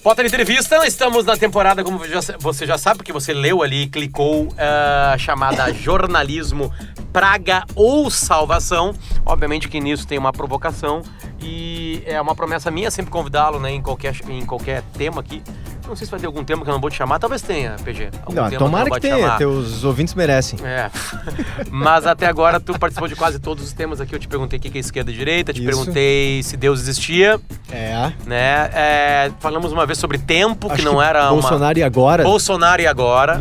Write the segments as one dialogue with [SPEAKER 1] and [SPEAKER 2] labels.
[SPEAKER 1] Potter Entrevista, estamos na temporada, como você já sabe, porque você leu ali e clicou, chamada Jornalismo, Praga ou Salvação. Obviamente que nisso tem uma provocação e é uma promessa minha sempre convidá-lo, né, em qualquer tema aqui. Não sei se vai ter algum tema que eu não vou te chamar, talvez tenha, PG.
[SPEAKER 2] Tomara que tenha, teus ouvintes merecem.
[SPEAKER 1] Mas até agora tu participou de quase todos os temas aqui. Eu te perguntei o que é esquerda e direita, te perguntei se Deus existia. Né? Falamos uma vez sobre tempo, que não era
[SPEAKER 2] Bolsonaro e agora.
[SPEAKER 1] Bolsonaro e agora.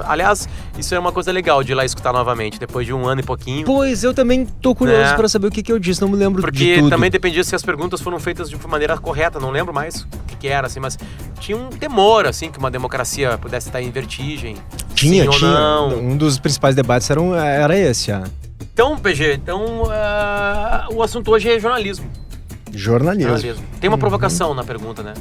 [SPEAKER 1] Aliás, isso é uma coisa legal de ir lá escutar novamente, depois de um ano e pouquinho.
[SPEAKER 2] Pois, eu também tô curioso pra saber o que eu disse, não me lembro de tudo.
[SPEAKER 1] Porque também dependia se as perguntas foram feitas de maneira correta, não lembro mais o que era, assim, mas tinha um temor, assim, que uma democracia pudesse estar em vertigem.
[SPEAKER 2] Tinha. Um dos principais debates era esse.
[SPEAKER 1] Então, PG, o assunto hoje é jornalismo.
[SPEAKER 2] Jornalismo.
[SPEAKER 1] Tem uma provocação na pergunta, né?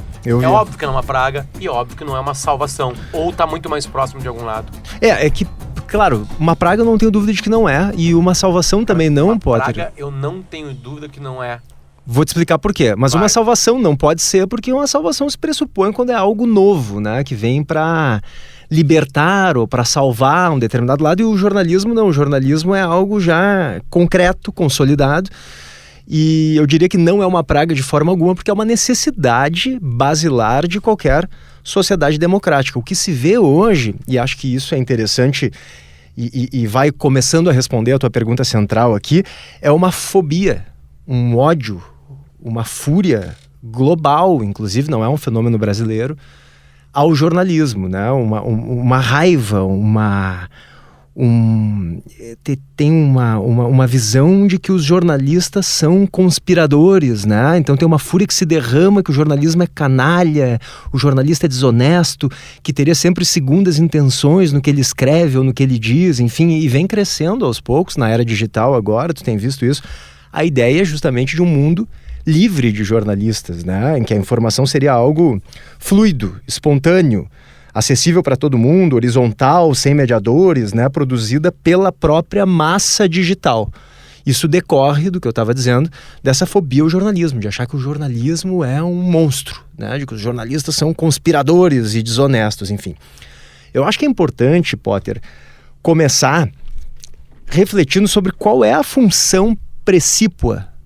[SPEAKER 1] Óbvio que não é uma praga e óbvio que não é uma salvação. Ou tá muito mais próximo de algum lado.
[SPEAKER 2] É que, claro, uma praga eu não tenho dúvida de que não é. E uma salvação também não pode.
[SPEAKER 1] Uma praga eu não tenho dúvida que não é.
[SPEAKER 2] Vou te explicar por quê. Mas uma salvação não pode ser, porque uma salvação se pressupõe quando é algo novo, né? Que vem para libertar ou para salvar um determinado lado. E o jornalismo não. O jornalismo é algo já concreto, consolidado. E eu diria que não é uma praga de forma alguma, porque é uma necessidade basilar de qualquer sociedade democrática. O que se vê hoje, e acho que isso é interessante e vai começando a responder a tua pergunta central aqui, é uma fobia, um ódio, uma fúria global, inclusive não é um fenômeno brasileiro, ao jornalismo, né? Uma raiva, tem uma visão de que os jornalistas são conspiradores, né? Então tem uma fúria que se derrama, que o jornalismo é canalha, o jornalista é desonesto, que teria sempre segundas intenções no que ele escreve ou no que ele diz, enfim, e vem crescendo aos poucos na era digital agora, tu tem visto isso. A ideia é justamente de um mundo livre de jornalistas, né? Em que a informação seria algo fluido, espontâneo, acessível para todo mundo, horizontal, sem mediadores, né? Produzida pela própria massa digital. Isso decorre do que eu estava dizendo, dessa fobia ao jornalismo, de achar que o jornalismo é um monstro, né? De que os jornalistas são conspiradores e desonestos, enfim. Eu acho que é importante, Potter, começar refletindo sobre qual é a função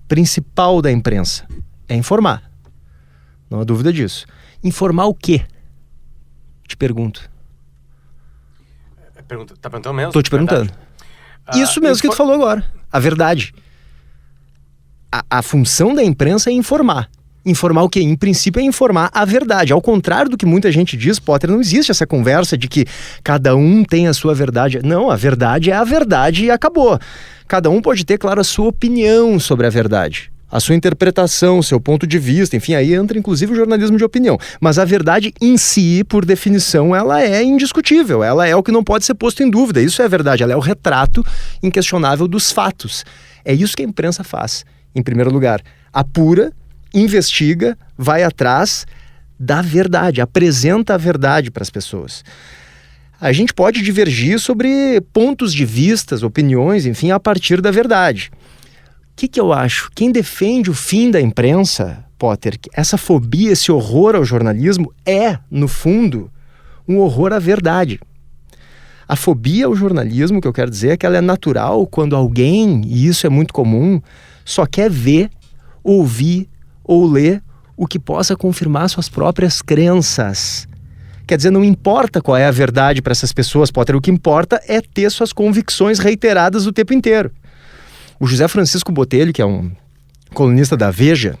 [SPEAKER 2] principal da imprensa. É informar. Não há dúvida disso. Informar o quê? Te pergunto.
[SPEAKER 1] Tá perguntando mesmo?
[SPEAKER 2] Tô te perguntando. Isso mesmo que tu falou agora. A verdade. A função da imprensa é informar. Informar o quê? Em princípio é informar a verdade. Ao contrário do que muita gente diz, Potter, não existe essa conversa de que cada um tem a sua verdade. Não, a verdade é a verdade e acabou. Cada um pode ter, claro, a sua opinião sobre a verdade. A sua interpretação, seu ponto de vista, enfim, aí entra inclusive o jornalismo de opinião. Mas a verdade em si, por definição, ela é indiscutível, ela é o que não pode ser posto em dúvida. Isso é a verdade, ela é o retrato inquestionável dos fatos. É isso que a imprensa faz, em primeiro lugar. Apura, investiga, vai atrás da verdade, apresenta a verdade para as pessoas. A gente pode divergir sobre pontos de vistas, opiniões, enfim, a partir da verdade. O que eu acho? Quem defende o fim da imprensa, Potter, essa fobia, esse horror ao jornalismo é, no fundo, um horror à verdade. A fobia ao jornalismo, que eu quero dizer, é que ela é natural quando alguém, e isso é muito comum, só quer ver, ouvir ou ler o que possa confirmar suas próprias crenças. Quer dizer, não importa qual é a verdade para essas pessoas, Potter, o que importa é ter suas convicções reiteradas o tempo inteiro. O José Francisco Botelho, que é um colunista da Veja,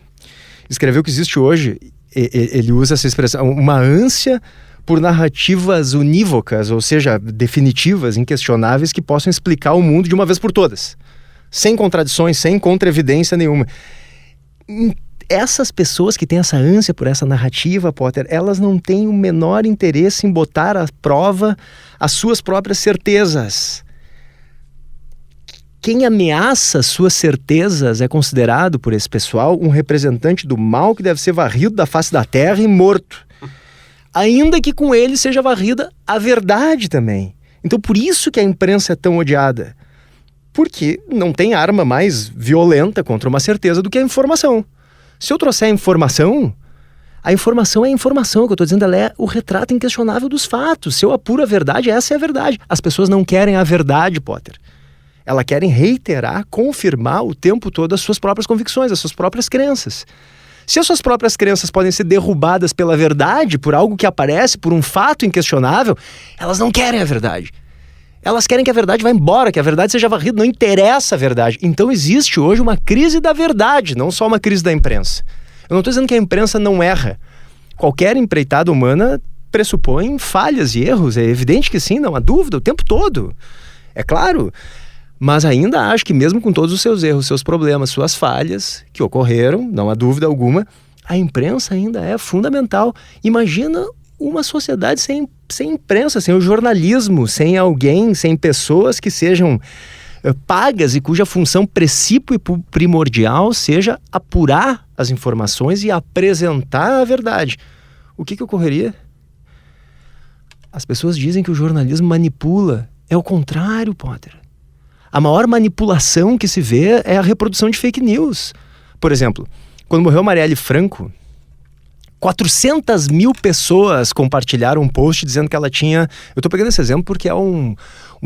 [SPEAKER 2] escreveu que existe hoje, ele usa essa expressão, uma ânsia por narrativas unívocas, ou seja, definitivas, inquestionáveis, que possam explicar o mundo de uma vez por todas, sem contradições, sem contra-evidência nenhuma. Essas pessoas que têm essa ânsia por essa narrativa, Potter, elas não têm o menor interesse em botar à prova as suas próprias certezas. Quem ameaça suas certezas é considerado por esse pessoal um representante do mal que deve ser varrido da face da terra e morto. Ainda que com ele seja varrida a verdade também. Então por isso que a imprensa é tão odiada. Porque não tem arma mais violenta contra uma certeza do que a informação. Se eu trouxer a informação, A informação é a informação, o que eu estou dizendo, ela é o retrato inquestionável dos fatos. Se eu apuro a verdade, essa é a verdade. As pessoas não querem a verdade, Potter. Elas querem reiterar, confirmar o tempo todo as suas próprias convicções, as suas próprias crenças. Se as suas próprias crenças podem ser derrubadas pela verdade, por algo que aparece, por um fato inquestionável, elas não querem a verdade. Elas querem que a verdade vá embora, que a verdade seja varrida, não interessa a verdade. Então existe hoje uma crise da verdade, não só uma crise da imprensa. Eu não estou dizendo que a imprensa não erra. Qualquer empreitada humana pressupõe falhas e erros, é evidente que sim, não há dúvida, o tempo todo. É claro. Mas ainda acho que mesmo com todos os seus erros, seus problemas, suas falhas que ocorreram, não há dúvida alguma, a imprensa ainda é fundamental. Imagina uma sociedade sem imprensa, sem o jornalismo, sem alguém, sem pessoas que sejam pagas e cuja função precípua e primordial seja apurar as informações e apresentar a verdade. O que ocorreria? As pessoas dizem que o jornalismo manipula. É o contrário, Potter. A maior manipulação que se vê é a reprodução de fake news. Por exemplo, quando morreu Marielle Franco, 400 mil pessoas compartilharam um post dizendo que ela tinha... Eu estou pegando esse exemplo porque é um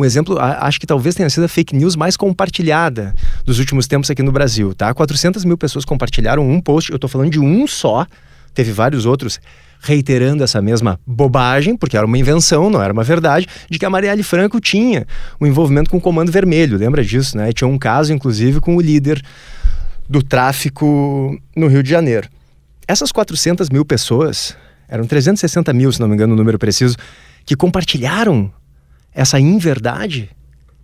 [SPEAKER 2] exemplo, acho que talvez tenha sido a fake news mais compartilhada dos últimos tempos aqui no Brasil, tá? 400 mil pessoas compartilharam um post, eu estou falando de um só, teve vários outros reiterando essa mesma bobagem, porque era uma invenção, não era uma verdade, de que a Marielle Franco tinha um envolvimento com o Comando Vermelho, lembra disso, né? E tinha um caso, inclusive, com o líder do tráfico no Rio de Janeiro. Essas 400 mil pessoas, eram 360 mil, se não me engano o número preciso, que compartilharam essa inverdade,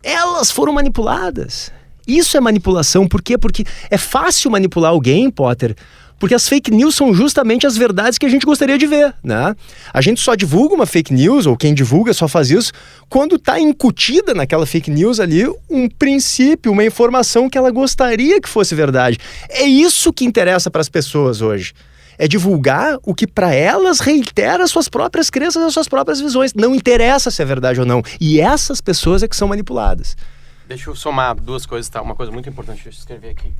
[SPEAKER 2] elas foram manipuladas. Isso é manipulação. Por quê? Porque é fácil manipular alguém, Potter, porque as fake news são justamente as verdades que a gente gostaria de ver, né? A gente só divulga uma fake news, ou quem divulga só faz isso, quando está incutida naquela fake news ali um princípio, uma informação que ela gostaria que fosse verdade. É isso que interessa para as pessoas hoje. É divulgar o que para elas reitera as suas próprias crenças, as suas próprias visões. Não interessa se é verdade ou não. E essas pessoas é que são manipuladas.
[SPEAKER 1] Deixa eu somar duas coisas, tá? Uma coisa muito importante, deixa eu escrever aqui.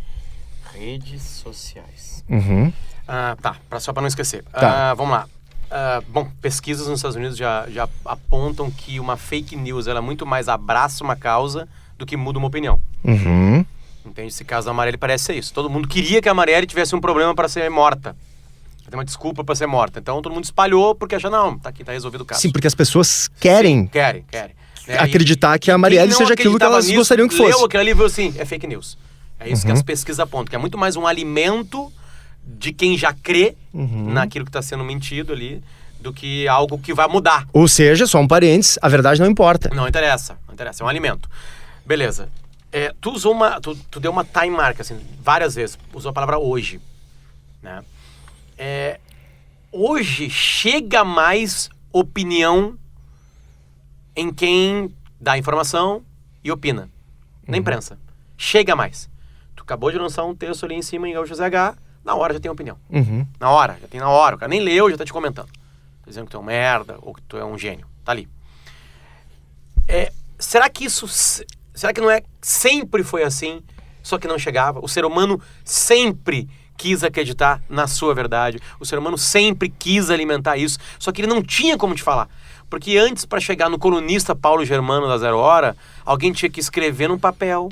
[SPEAKER 1] Redes sociais.
[SPEAKER 2] Uhum.
[SPEAKER 1] Só para não esquecer.
[SPEAKER 2] Tá.
[SPEAKER 1] Vamos lá. Bom, pesquisas nos Estados Unidos já apontam que uma fake news, ela muito mais abraça uma causa do que muda uma opinião.
[SPEAKER 2] Uhum.
[SPEAKER 1] Entende? Esse caso da Marielle parece ser isso. Todo mundo queria que a Marielle tivesse um problema para ser morta. Tem uma desculpa para ser morta. Então todo mundo espalhou porque achou, não, tá aqui, tá resolvido o caso.
[SPEAKER 2] Sim, porque as pessoas querem.
[SPEAKER 1] Sim, querem.
[SPEAKER 2] Acreditar que a Marielle seja aquilo que elas gostariam que fosse.
[SPEAKER 1] Leu aquele livro assim, é fake news. É isso que as pesquisas apontam, que é muito mais um alimento de quem já crê naquilo que está sendo mentido ali, do que algo que vai mudar.
[SPEAKER 2] Ou seja, só um parênteses, a verdade não importa.
[SPEAKER 1] Não interessa, é um alimento. Beleza. Tu usou tu deu uma time mark, assim, várias vezes, usou a palavra hoje, né? Hoje chega mais opinião em quem dá informação e opina, na imprensa. Chega mais. Tu acabou de lançar um texto ali em cima em GZH, na hora já tem opinião. Na hora, o cara nem leu, já tá te comentando. Tá dizendo que tu é um merda ou que tu é um gênio. Tá ali. Será que não é sempre foi assim, só que não chegava? O ser humano sempre quis acreditar na sua verdade. O ser humano sempre quis alimentar isso, só que ele não tinha como te falar. Porque antes, para chegar no colunista Paulo Germano da Zero Hora, alguém tinha que escrever num papel,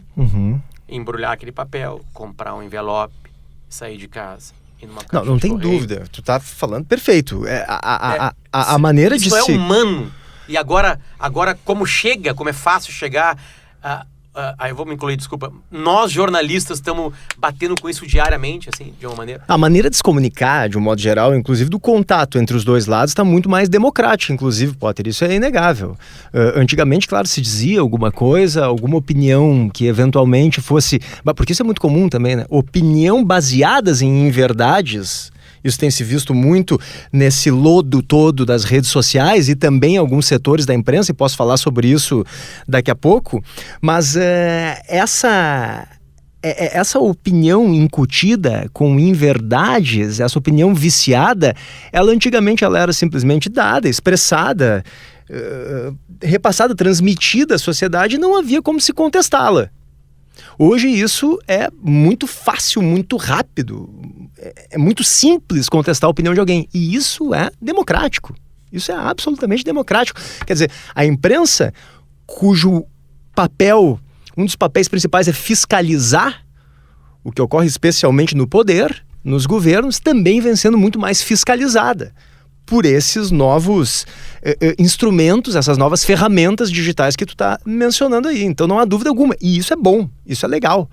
[SPEAKER 1] embrulhar aquele papel, comprar um envelope, sair de casa. Ir numa caixa
[SPEAKER 2] não
[SPEAKER 1] de
[SPEAKER 2] tem
[SPEAKER 1] correio.
[SPEAKER 2] Dúvida. Tu tá falando perfeito. A maneira de
[SPEAKER 1] ser... Isso é
[SPEAKER 2] se...
[SPEAKER 1] humano. E agora como é fácil chegar... Aí eu vou me incluir, desculpa. Nós, jornalistas, estamos batendo com isso diariamente, assim, de uma maneira...
[SPEAKER 2] A maneira de se comunicar, de um modo geral, inclusive do contato entre os dois lados, está muito mais democrática, inclusive, Potter. Isso é inegável. Antigamente, claro, se dizia alguma coisa, alguma opinião que eventualmente fosse... Porque isso é muito comum também, né? Opinião baseadas em inverdades... Isso tem se visto muito nesse lodo todo das redes sociais e também em alguns setores da imprensa, e posso falar sobre isso daqui a pouco. Mas essa opinião incutida com inverdades, essa opinião viciada, ela antigamente era simplesmente dada, expressada, repassada, transmitida à sociedade e não havia como se contestá-la. Hoje isso é muito fácil, muito rápido, é muito simples contestar a opinião de alguém. E isso é democrático. Isso é absolutamente democrático. Quer dizer, a imprensa, cujo papel, um dos papéis principais é fiscalizar o que ocorre especialmente no poder, nos governos, também vem sendo muito mais fiscalizada por esses novos instrumentos, essas novas ferramentas digitais que tu está mencionando aí. Então não há dúvida alguma. E isso é bom, isso é legal.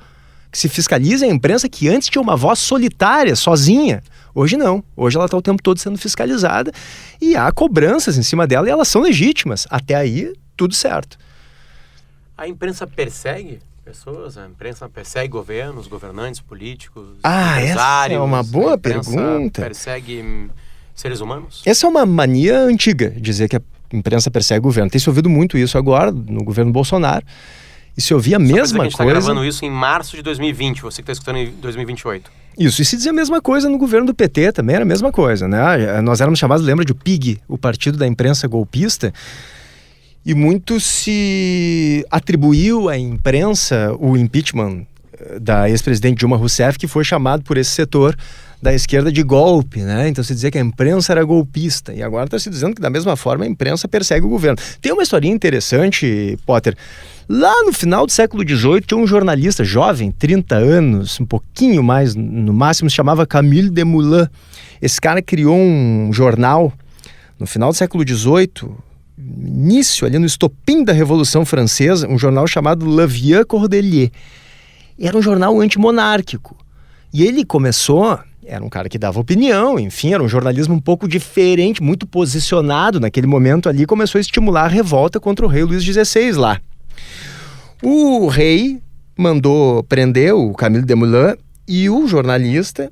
[SPEAKER 2] Que se fiscalize a imprensa que antes tinha uma voz solitária, sozinha. Hoje não. Hoje ela está o tempo todo sendo fiscalizada e há cobranças em cima dela e elas são legítimas. Até aí, tudo certo.
[SPEAKER 1] A imprensa persegue pessoas? A imprensa persegue governos, governantes, políticos,
[SPEAKER 2] empresários? Essa é uma boa pergunta.
[SPEAKER 1] Persegue seres humanos?
[SPEAKER 2] Essa é uma mania antiga, dizer que a imprensa persegue o governo. Tem se ouvido muito isso agora, no governo Bolsonaro. E se ouvia a mesma coisa... A gente
[SPEAKER 1] está gravando isso em março de 2020, você que está escutando em 2028.
[SPEAKER 2] Isso, e se dizia a mesma coisa no governo do PT também, era a mesma coisa, né? Nós éramos chamados, lembra, de PIG, o partido da imprensa golpista, e muito se atribuiu à imprensa o impeachment da ex-presidente Dilma Rousseff, que foi chamado por esse setor da esquerda de golpe, né? Então se dizia que a imprensa era golpista, e agora está se dizendo que da mesma forma a imprensa persegue o governo. Tem uma historinha interessante, Potter. Lá no final do século XVIII tinha um jornalista jovem, 30 anos, um pouquinho mais no máximo, se chamava Camille Desmoulins. Esse cara criou um jornal no final do século XVIII, início ali no estopim da Revolução Francesa, um jornal chamado Le Vieux Cordelier. Era um jornal antimonárquico. E ele começou... Era um cara que dava opinião, enfim, era um jornalismo um pouco diferente, muito posicionado naquele momento ali, começou a estimular a revolta contra o rei Luís XVI lá. O rei mandou prender o Camille Desmoulins e o jornalista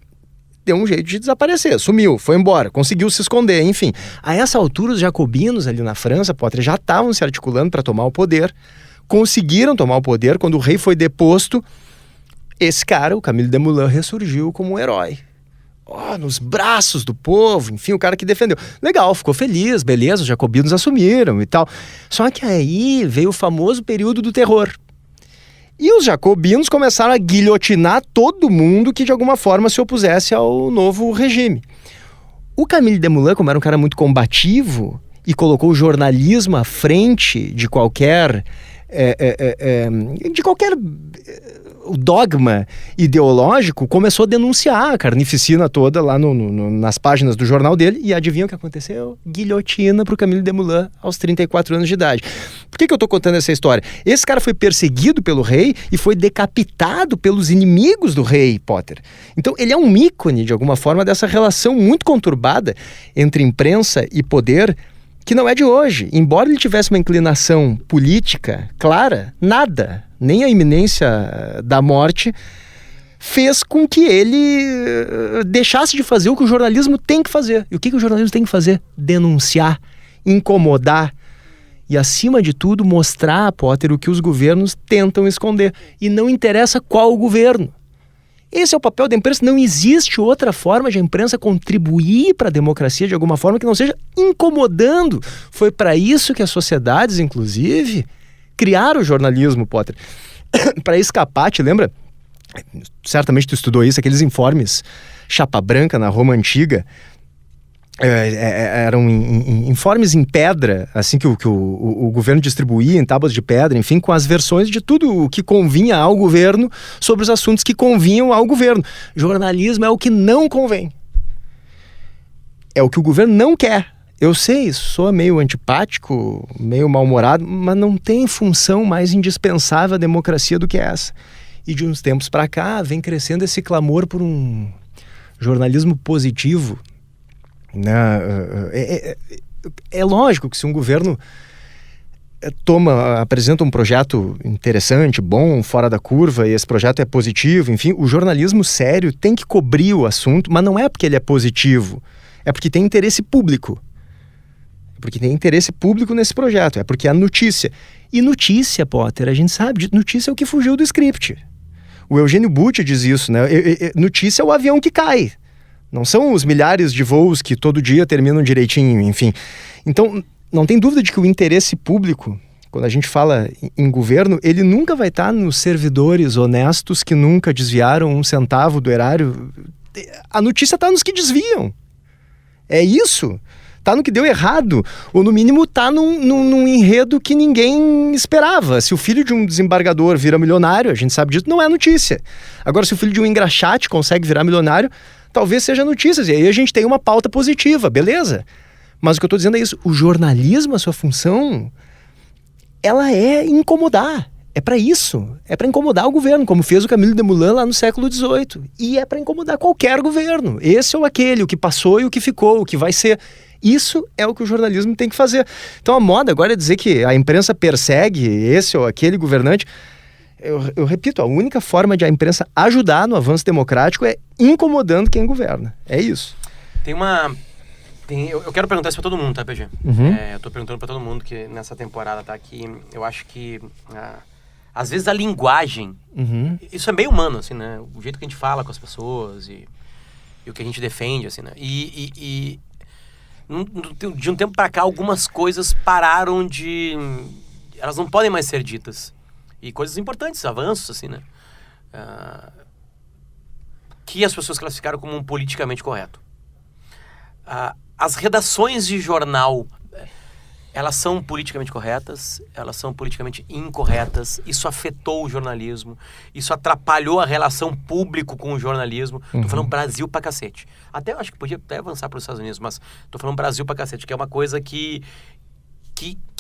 [SPEAKER 2] deu um jeito de desaparecer, sumiu, foi embora, conseguiu se esconder, enfim. A essa altura, os jacobinos ali na França, Potter, já estavam se articulando para tomar o poder, conseguiram tomar o poder. Quando o rei foi deposto, esse cara, o Camille Desmoulins, ressurgiu como um herói. Nos braços do povo, enfim, o cara que defendeu. Legal, ficou feliz, beleza, os jacobinos assumiram e tal. Só que aí veio o famoso período do terror. E os jacobinos começaram a guilhotinar todo mundo que de alguma forma se opusesse ao novo regime. O Camille Desmoulins, como era um cara muito combativo e colocou o jornalismo à frente de qualquer dogma ideológico, começou a denunciar a carnificina toda lá nas páginas do jornal dele, e adivinha o que aconteceu? Guilhotina pro Camille Desmoulins aos 34 anos de idade. Por que eu tô contando essa história? Esse cara foi perseguido pelo rei e foi decapitado pelos inimigos do rei, Potter. Então ele é um ícone, de alguma forma, dessa relação muito conturbada entre imprensa e poder, que não é de hoje. Embora ele tivesse uma inclinação política clara, nada, nem a iminência da morte, fez com que ele deixasse de fazer o que o jornalismo tem que fazer. E o que o jornalismo tem que fazer? Denunciar, incomodar e, acima de tudo, mostrar, Potter, o que os governos tentam esconder. E não interessa qual o governo. Esse é o papel da imprensa. Não existe outra forma de a imprensa contribuir para a democracia de alguma forma que não seja incomodando. Foi para isso que as sociedades, inclusive, criaram o jornalismo, Potter. Para escapar, te lembra? Certamente tu estudou isso, aqueles informes chapa branca na Roma Antiga. Eram informes em pedra, assim, que o governo distribuía em tábuas de pedra, enfim, com as versões de tudo o que convinha ao governo sobre os assuntos que convinham ao governo. Jornalismo é o que não convém. É o que o governo não quer. Eu sei, sou meio antipático, meio mal-humorado, mas não tem função mais indispensável à democracia do que essa. E de uns tempos para cá vem crescendo esse clamor por um jornalismo positivo. É lógico que se um governo apresenta um projeto interessante, bom, fora da curva, e esse projeto é positivo, enfim, o jornalismo sério tem que cobrir o assunto, mas não é porque ele é positivo, é porque tem interesse público. Porque tem interesse público nesse projeto, é porque é notícia. E notícia, Potter, a gente sabe, notícia é o que fugiu do script. O Eugênio Butti diz isso, né? Notícia é o avião que cai. Não são os milhares de voos que todo dia terminam direitinho, enfim. Então, não tem dúvida de que o interesse público quando a gente fala em governo, ele nunca vai estar nos servidores honestos que nunca desviaram um centavo do erário. A notícia está nos que desviam. É isso. Está no que deu errado. Ou, no mínimo, está num enredo que ninguém esperava. Se o filho de um desembargador vira milionário, a gente sabe disso, não é notícia. Agora, se o filho de um engraxate consegue virar milionário, talvez seja notícia. E aí a gente tem uma pauta positiva, beleza? Mas o que eu estou dizendo é isso. O jornalismo, a sua função, ela é incomodar. É para isso. É para incomodar o governo, como fez o Camilo Desmoulins lá no século XVIII. E é para incomodar qualquer governo. Esse ou aquele, o que passou e o que ficou, o que vai ser. Isso é o que o jornalismo tem que fazer. Então a moda agora é dizer que a imprensa persegue esse ou aquele governante. Eu repito, a única forma de a imprensa ajudar no avanço democrático é incomodando quem governa. É isso.
[SPEAKER 1] Eu quero perguntar isso pra todo mundo, tá, PG?
[SPEAKER 2] Uhum.
[SPEAKER 1] Eu tô perguntando pra todo mundo que nessa temporada tá aqui. Eu acho que, às vezes, a linguagem...
[SPEAKER 2] Uhum.
[SPEAKER 1] Isso é meio humano, assim, né? O jeito que a gente fala com as pessoas e o que a gente defende, assim, né? De um tempo pra cá, algumas coisas pararam de... Elas não podem mais ser ditas. E coisas importantes, avanços, assim, né? Que as pessoas classificaram como um politicamente correto. As redações de jornal, elas são politicamente corretas, elas são politicamente incorretas. Isso afetou o jornalismo, isso atrapalhou a relação público com o jornalismo. Tô falando Brasil pra cacete. Acho que podia até avançar para os Estados Unidos, mas tô falando Brasil pra cacete, que é uma coisa que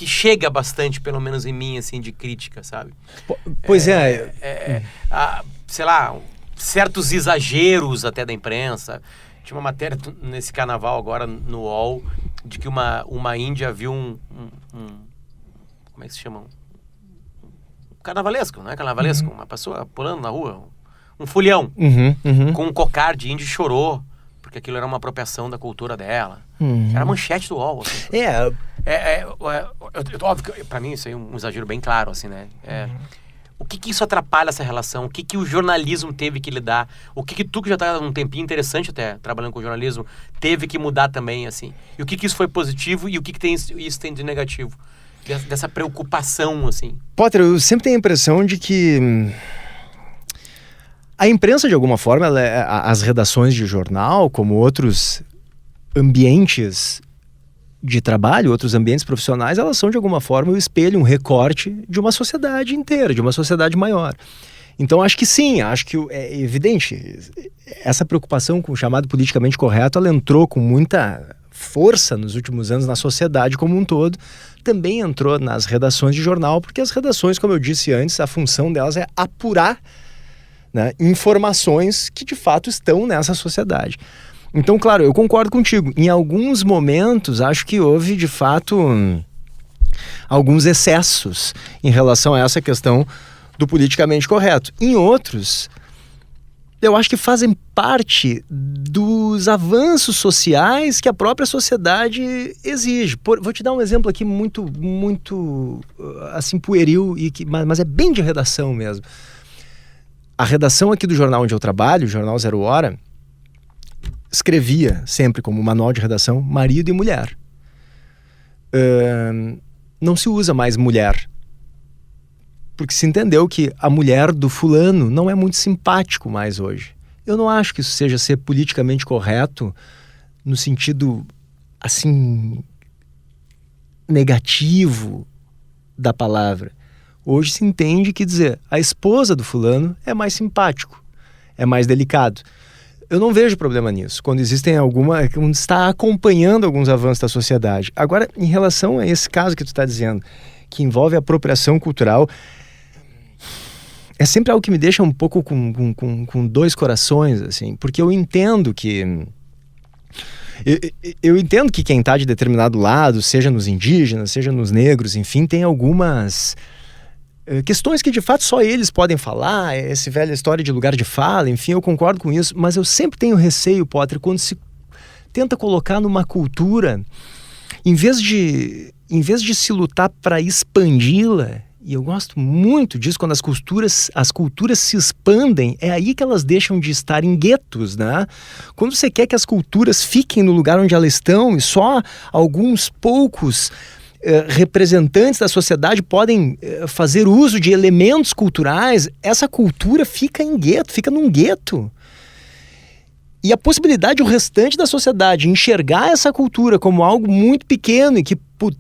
[SPEAKER 1] chega bastante, pelo menos em mim, assim, de crítica, sabe?
[SPEAKER 2] Pois
[SPEAKER 1] sei lá, certos exageros até da imprensa. Tinha uma matéria nesse carnaval agora no UOL de que uma índia viu como é que se chama? Um carnavalesco, não é carnavalesco? Uma pessoa pulando na rua, um folião, com um cocar de índio e chorou, porque aquilo era uma apropriação da cultura dela. Era a manchete do UOL. Assim. Óbvio que pra mim isso aí é um exagero bem claro, assim, né? O que isso atrapalha essa relação? O que o jornalismo teve que lidar? O que tu, que já tá um tempinho interessante até, trabalhando com jornalismo, teve que mudar também, assim? E o que isso foi positivo e o que isso tem de negativo? Dessa preocupação, assim.
[SPEAKER 2] Potter, eu sempre tenho a impressão de que a imprensa, de alguma forma, as redações de jornal, como outros ambientes de trabalho, outros ambientes profissionais, elas são de alguma forma o espelho, um recorte de uma sociedade inteira, de uma sociedade maior. Então acho que sim, acho que é evidente, essa preocupação com o chamado politicamente correto, ela entrou com muita força nos últimos anos na sociedade como um todo, também entrou nas redações de jornal, porque as redações, como eu disse antes, a função delas é apurar, né, informações que de fato estão nessa sociedade. Então, claro, eu concordo contigo. Em alguns momentos, acho que houve, de fato, alguns excessos em relação a essa questão do politicamente correto. Em outros, eu acho que fazem parte dos avanços sociais que a própria sociedade exige. Vou te dar um exemplo aqui muito assim, pueril, mas é bem de redação mesmo. A redação aqui do jornal onde eu trabalho, o Jornal Zero Hora, escrevia sempre como manual de redação marido e mulher. Não se usa mais mulher, porque se entendeu que a mulher do fulano não é muito simpático mais hoje. Eu não acho que isso seja ser politicamente correto no sentido, assim, negativo da palavra. Hoje se entende que dizer a esposa do fulano é mais simpático, é mais delicado. Eu não vejo problema nisso, quando quando está acompanhando alguns avanços da sociedade. Agora, em relação a esse caso que tu está dizendo, que envolve apropriação cultural, é sempre algo que me deixa um pouco com dois corações, assim, porque eu entendo que... Eu entendo que quem está de determinado lado, seja nos indígenas, seja nos negros, enfim, tem algumas questões que de fato só eles podem falar, essa velha história de lugar de fala, enfim, eu concordo com isso, mas eu sempre tenho receio, Potter, quando se tenta colocar numa cultura, em vez de se lutar para expandi-la, e eu gosto muito disso, quando as culturas se expandem, é aí que elas deixam de estar em guetos, né? Quando você quer que as culturas fiquem no lugar onde elas estão e só alguns poucos representantes da sociedade podem fazer uso de elementos culturais, essa cultura fica num gueto. E a possibilidade de o restante da sociedade enxergar essa cultura como algo muito pequeno e que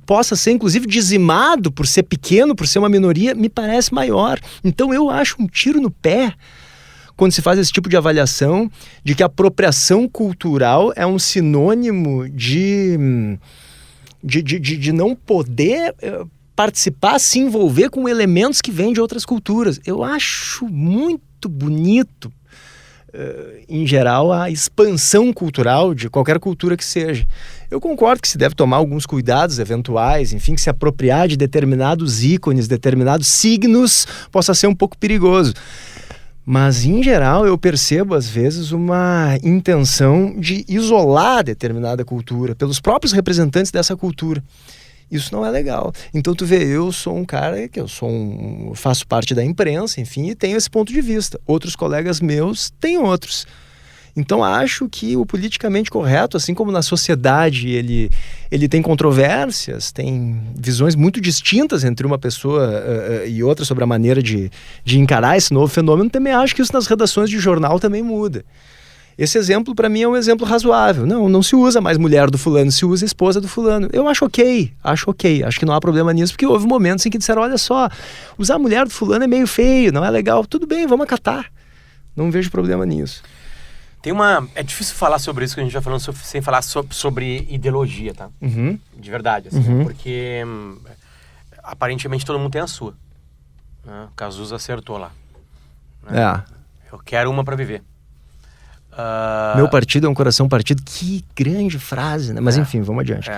[SPEAKER 2] possa ser, inclusive, dizimado por ser pequeno, por ser uma minoria, me parece maior. Então eu acho um tiro no pé quando se faz esse tipo de avaliação de que a apropriação cultural é um sinônimo de não poder participar, se envolver com elementos que vêm de outras culturas. Eu acho muito bonito, em geral, a expansão cultural de qualquer cultura que seja. Eu concordo que se deve tomar alguns cuidados eventuais, enfim, que se apropriar de determinados ícones, determinados signos, possa ser um pouco perigoso. Mas, em geral, eu percebo, às vezes, uma intenção de isolar determinada cultura pelos próprios representantes dessa cultura. Isso não é legal. Então, tu vê, eu sou um cara que faço parte da imprensa, enfim, e tenho esse ponto de vista. Outros colegas meus têm outros. Então, acho que o politicamente correto, assim como na sociedade ele tem controvérsias, tem visões muito distintas entre uma pessoa e outra sobre a maneira de encarar esse novo fenômeno, também acho que isso nas redações de jornal também muda. Esse exemplo, para mim, é um exemplo razoável. Não se usa mais mulher do fulano, se usa esposa do fulano. Eu acho ok. Acho que não há problema nisso, porque houve momentos em que disseram, olha só, usar a mulher do fulano é meio feio, não é legal. Tudo bem, vamos acatar. Não vejo problema nisso.
[SPEAKER 1] É difícil falar sobre isso que a gente já falando sem falar sobre ideologia, tá?
[SPEAKER 2] Uhum.
[SPEAKER 1] De verdade, assim, porque aparentemente todo mundo tem a sua. Né? O Cazuza acertou lá. Né? Eu quero uma para viver.
[SPEAKER 2] Meu partido é um coração partido. Que grande frase, né? Mas enfim, vamos adiante.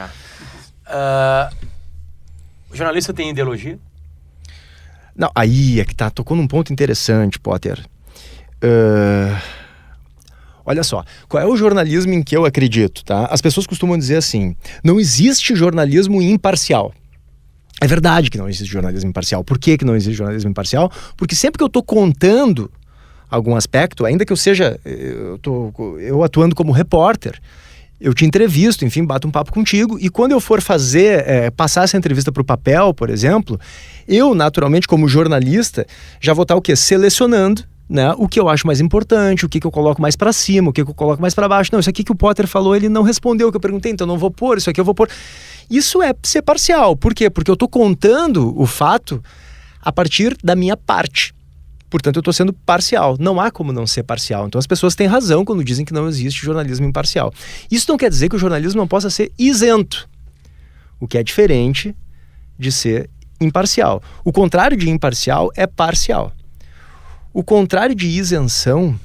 [SPEAKER 1] O jornalista tem ideologia?
[SPEAKER 2] Não, aí é que tocou num ponto interessante, Potter. Olha só, qual é o jornalismo em que eu acredito, tá? As pessoas costumam dizer assim, não existe jornalismo imparcial. É verdade que não existe jornalismo imparcial. Por que não existe jornalismo imparcial? Porque sempre que eu estou contando algum aspecto, ainda que eu atuando como repórter, eu te entrevisto, enfim, bato um papo contigo, e quando eu for passar essa entrevista para o papel, por exemplo, eu, naturalmente, como jornalista, já vou estar o quê? Selecionando, né, o que eu acho mais importante, o que eu coloco mais para cima, o que eu coloco mais para baixo. Não, isso aqui que o Potter falou, ele não respondeu o que eu perguntei, então não vou pôr, isso aqui eu vou pôr. Isso é ser parcial. Por quê? Porque eu estou contando o fato a partir da minha parte. Portanto, eu estou sendo parcial. Não há como não ser parcial. Então, as pessoas têm razão quando dizem que não existe jornalismo imparcial. Isso não quer dizer que o jornalismo não possa ser isento, o que é diferente de ser imparcial. O contrário de imparcial é parcial. O contrário de isenção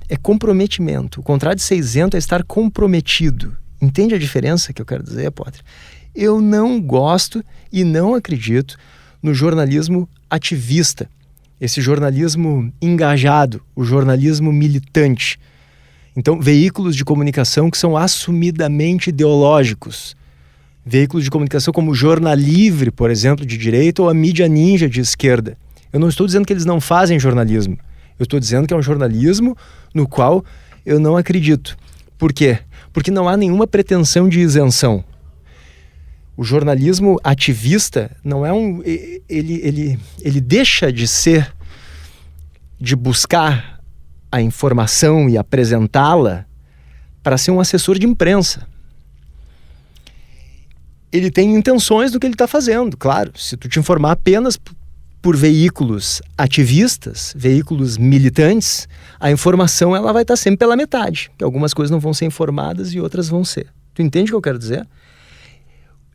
[SPEAKER 2] é comprometimento. O contrário de ser isento é estar comprometido. Entende a diferença que eu quero dizer, Potter? Eu não gosto e não acredito no jornalismo ativista. Esse jornalismo engajado, o jornalismo militante. Então, veículos de comunicação que são assumidamente ideológicos. Veículos de comunicação como o Jornal Livre, por exemplo, de direita, ou a Mídia Ninja de esquerda. Eu não estou dizendo que eles não fazem jornalismo. Eu estou dizendo que é um jornalismo no qual eu não acredito. Por quê? Porque não há nenhuma pretensão de isenção. O jornalismo ativista não é ele deixa de buscar a informação e apresentá-la para ser um assessor de imprensa. Ele tem intenções do que ele está fazendo, claro. Se tu te informar apenas por veículos ativistas, veículos militantes, a informação ela vai estar sempre pela metade. Que algumas coisas não vão ser informadas e outras vão ser. Tu entende o que eu quero dizer?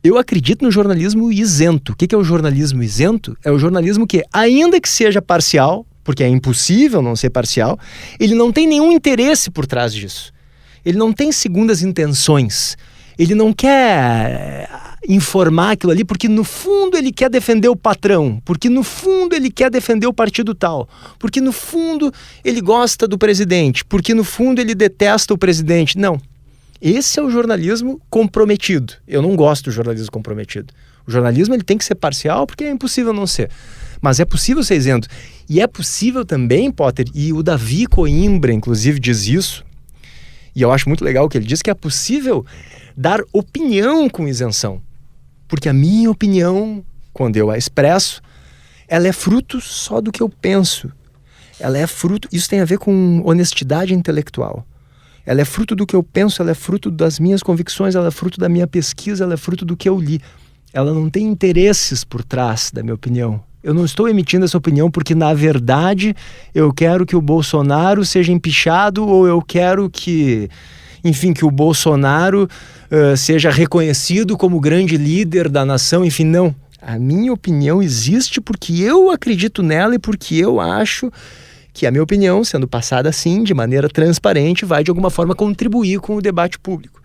[SPEAKER 2] Eu acredito no jornalismo isento. O que é o jornalismo isento? É o jornalismo que, ainda que seja parcial, porque é impossível não ser parcial, ele não tem nenhum interesse por trás disso. Ele não tem segundas intenções. Ele não quer informar aquilo ali porque no fundo ele quer defender o patrão, porque no fundo ele quer defender o partido tal, porque no fundo ele gosta do presidente, porque no fundo ele detesta o presidente. Não. Esse é o jornalismo comprometido. Eu não gosto do jornalismo comprometido. O jornalismo ele tem que ser parcial porque é impossível não ser. Mas é possível ser isento. E é possível também, Potter, e o Davi Coimbra, inclusive, diz isso, e eu acho muito legal o que ele diz, que é possível dar opinião com isenção. Porque a minha opinião, quando eu a expresso, ela é fruto só do que eu penso. Ela é fruto... Isso tem a ver com honestidade intelectual. Ela é fruto do que eu penso, ela é fruto das minhas convicções, ela é fruto da minha pesquisa, ela é fruto do que eu li. Ela não tem interesses por trás da minha opinião. Eu não estou emitindo essa opinião porque, na verdade, eu quero que o Bolsonaro seja empichado ou eu quero que, enfim, que o Bolsonaro seja reconhecido como grande líder da nação. Enfim, não. A minha opinião existe porque eu acredito nela e porque eu acho que a minha opinião, sendo passada assim, de maneira transparente, vai de alguma forma contribuir com o debate público.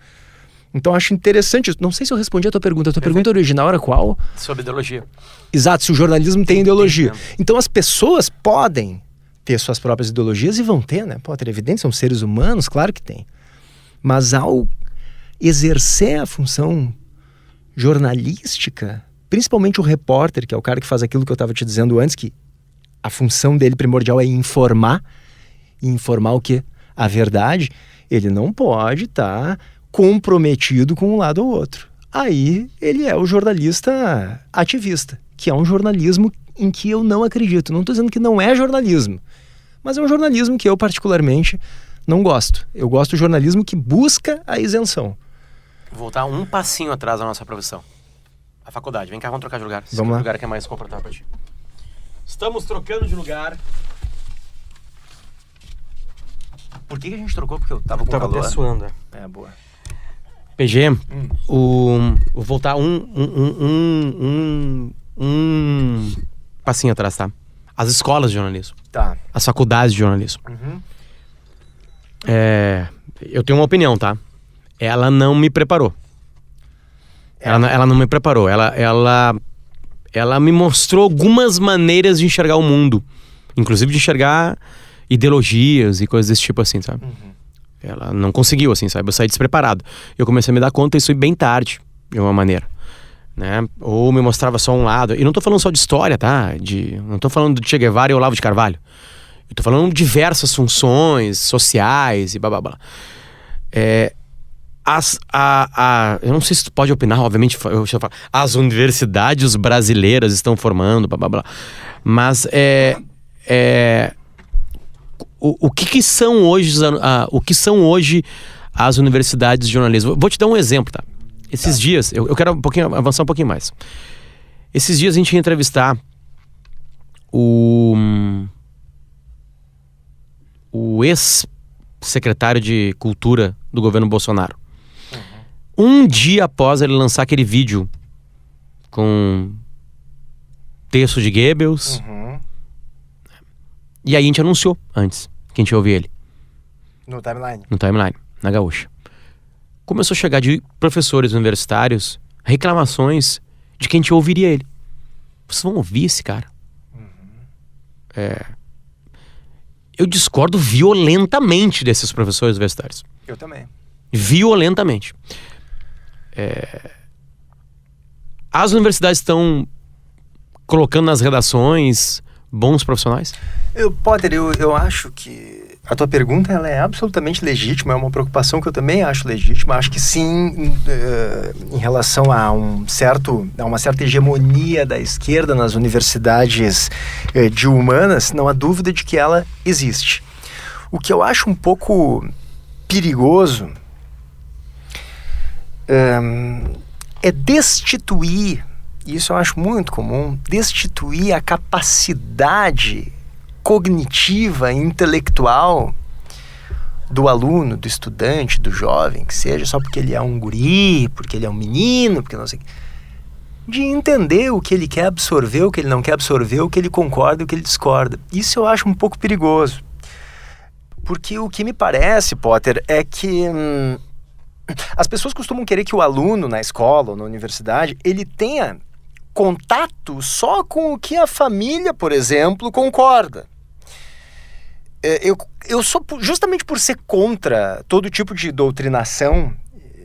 [SPEAKER 2] Então acho interessante isso. Não sei se eu respondi a tua pergunta. A tua pergunta original era qual?
[SPEAKER 1] Sobre ideologia.
[SPEAKER 2] Exato, se o jornalismo tem ideologia. Então as pessoas podem ter suas próprias ideologias e vão ter, né? Pode ter evidência, são seres humanos, claro que tem. Mas ao exercer a função jornalística, principalmente o repórter, que é o cara que faz aquilo que eu estava te dizendo antes, que a função dele primordial é informar. E informar o quê? A verdade. Ele não pode estar comprometido com um lado ou outro. Aí ele é o jornalista ativista, que é um jornalismo em que eu não acredito. Não estou dizendo que não é jornalismo, mas é um jornalismo que eu particularmente não gosto. Eu gosto do jornalismo que busca a isenção.
[SPEAKER 1] Vou voltar um passinho atrás da nossa profissão. A faculdade. Vem cá, vamos trocar de lugar.
[SPEAKER 2] Vamos lá.
[SPEAKER 1] Lugar que é mais confortável para ti. Estamos trocando de lugar. Por que a gente trocou? Porque eu tava com calor.
[SPEAKER 2] Até suando.
[SPEAKER 1] É, boa. PG, vou voltar um passinho atrás, tá? As escolas de jornalismo.
[SPEAKER 2] Tá.
[SPEAKER 1] As faculdades de jornalismo.
[SPEAKER 2] Uhum.
[SPEAKER 1] Eu tenho uma opinião, tá? Ela não me preparou. Ela não me preparou. Ela me mostrou algumas maneiras de enxergar o mundo. Inclusive de enxergar ideologias e coisas desse tipo assim, sabe?
[SPEAKER 2] Uhum.
[SPEAKER 1] Ela não conseguiu, assim, sabe? Eu saí despreparado. Eu comecei a me dar conta disso bem tarde, de uma maneira, né? Ou me mostrava só um lado. E não tô falando só de história, tá? Não tô falando de Che Guevara e Olavo de Carvalho. Eu tô falando de diversas funções sociais e blá blá blá. Eu não sei se tu pode opinar, obviamente, as universidades brasileiras estão formando, blá blá blá. Mas o que são hoje as universidades de jornalismo? Vou te dar um exemplo, tá? Esses dias, eu quero avançar um pouquinho mais. Esses dias a gente ia entrevistar o ex-secretário de Cultura do governo Bolsonaro. Uhum. Um dia após ele lançar aquele vídeo com texto de Goebbels.
[SPEAKER 2] Uhum.
[SPEAKER 1] E aí a gente anunciou antes que a gente ia ouvir ele.
[SPEAKER 2] No timeline.
[SPEAKER 1] No timeline, na Gaúcha. Começou a chegar de professores universitários reclamações de que a gente ouviria ele. Vocês vão ouvir esse cara? Uhum. Eu discordo violentamente desses professores universitários.
[SPEAKER 2] Eu também.
[SPEAKER 1] Violentamente. As universidades estão colocando nas redações bons profissionais?
[SPEAKER 2] Potter, eu acho que a tua pergunta ela é absolutamente legítima, é uma preocupação que eu também acho legítima. Acho que sim, em relação a uma certa hegemonia da esquerda nas universidades de humanas, não há dúvida de que ela existe. O que eu acho um pouco perigoso é destituir, e isso eu acho muito comum, destituir a capacidade cognitiva, intelectual do aluno, do estudante, do jovem, que seja, só porque ele é um guri, porque ele é um menino, porque não sei, de entender o que ele quer absorver, o que ele não quer absorver, o que ele concorda e o que ele discorda. Isso eu acho um pouco perigoso. Porque o que me parece, Potter, é que as pessoas costumam querer que o aluno na escola ou na universidade, ele tenha contato só com o que a família, por exemplo, concorda. Eu sou, justamente por ser contra todo tipo de doutrinação,